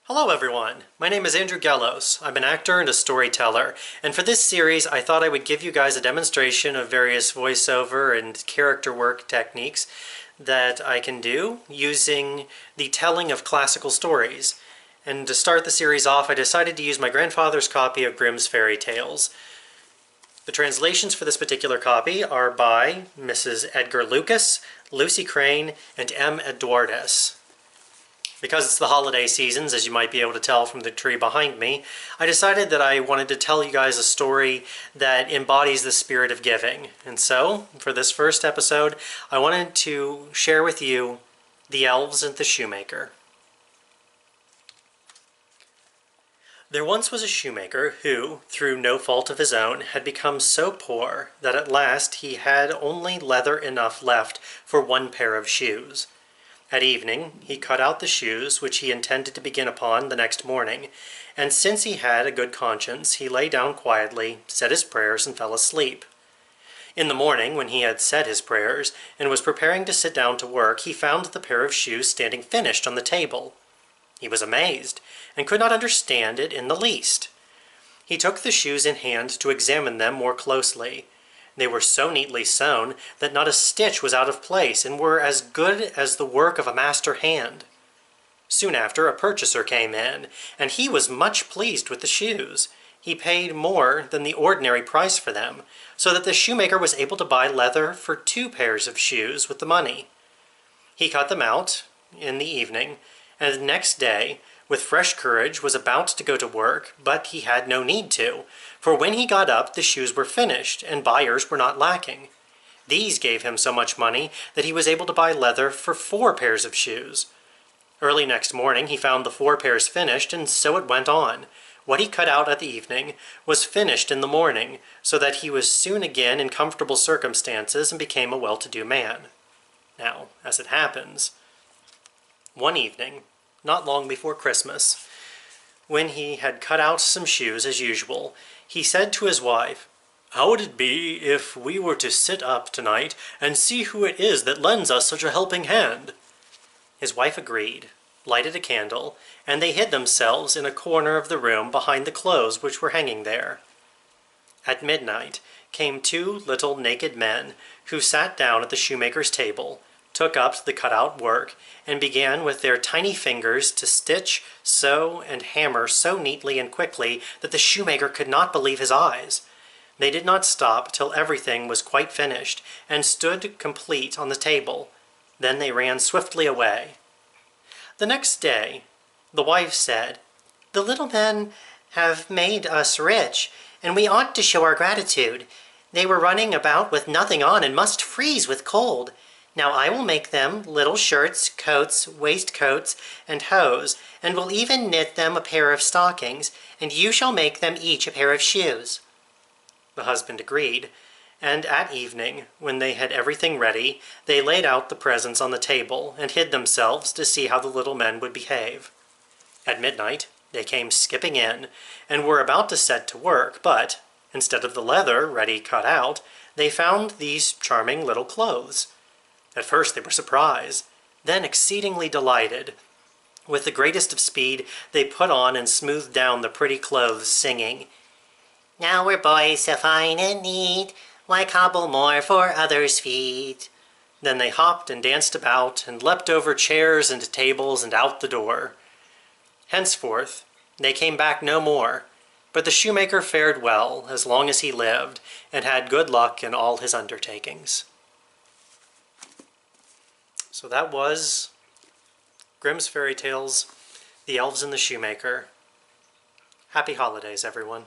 Hello everyone, my name is Andrew Gallos. I'm an actor and a storyteller, and for this series I thought I would give you guys a demonstration of various voiceover and character work techniques that I can do using the telling of classical stories. And to start the series off, I decided to use my grandfather's copy of Grimm's fairy tales. The translations for this particular copy are by Mrs. Edgar Lucas, Lucy Crane, and M. Eduardes. Because it's the holiday seasons, as you might be able to tell from the tree behind me, I decided that I wanted to tell you guys a story that embodies the spirit of giving. And so, for this first episode, I wanted to share with you The Elves and the Shoemaker. There once was a shoemaker who, through no fault of his own, had become so poor that at last he had only leather enough left for one pair of shoes. At evening, he cut out the shoes which he intended to begin upon the next morning, and since he had a good conscience, he lay down quietly, said his prayers, and fell asleep. In the morning, when he had said his prayers, and was preparing to sit down to work, he found the pair of shoes standing finished on the table. He was amazed, and could not understand it in the least. He took the shoes in hand to examine them more closely. They were so neatly sewn that not a stitch was out of place, and were as good as the work of a master hand. Soon after, a purchaser came in, and he was much pleased with the shoes. He paid more than the ordinary price for them, so that the shoemaker was able to buy leather for 2 pairs of shoes with the money. He cut them out in the evening, and the next day, with fresh courage, was about to go to work, but he had no need to, for when he got up the shoes were finished, and buyers were not lacking. These gave him so much money that he was able to buy leather for 4 pairs of shoes. Early next morning he found the 4 pairs finished, and so it went on. What he cut out at the evening was finished in the morning, so that he was soon again in comfortable circumstances and became a well-to-do man. Now, as it happens, one evening, not long before Christmas, when he had cut out some shoes as usual, he said to his wife, "How would it be if we were to sit up tonight and see who it is that lends us such a helping hand?" His wife agreed, lighted a candle, and they hid themselves in a corner of the room behind the clothes which were hanging there. At midnight came 2 little naked men who sat down at the shoemaker's table, took up the cut-out work, and began with their tiny fingers to stitch, sew, and hammer so neatly and quickly that the shoemaker could not believe his eyes. They did not stop till everything was quite finished, and stood complete on the table. Then they ran swiftly away. The next day, the wife said, "The little men have made us rich, and we ought to show our gratitude. They were running about with nothing on and must freeze with cold. Now I will make them little shirts, coats, waistcoats, and hose, and will even knit them a pair of stockings, and you shall make them each a pair of shoes." The husband agreed, and at evening, when they had everything ready, they laid out the presents on the table, and hid themselves to see how the little men would behave. At midnight they came skipping in, and were about to set to work, but, instead of the leather ready cut out, they found these charming little clothes. At first they were surprised, then exceedingly delighted. With the greatest of speed they put on and smoothed down the pretty clothes, singing, "Now we're boys so fine and neat, why cobble more for others' feet?" Then they hopped and danced about, and leapt over chairs and tables and out the door. Henceforth they came back no more, but the shoemaker fared well as long as he lived, and had good luck in all his undertakings. So that was Grimm's Fairy Tales, The Elves and the Shoemaker. Happy holidays, everyone.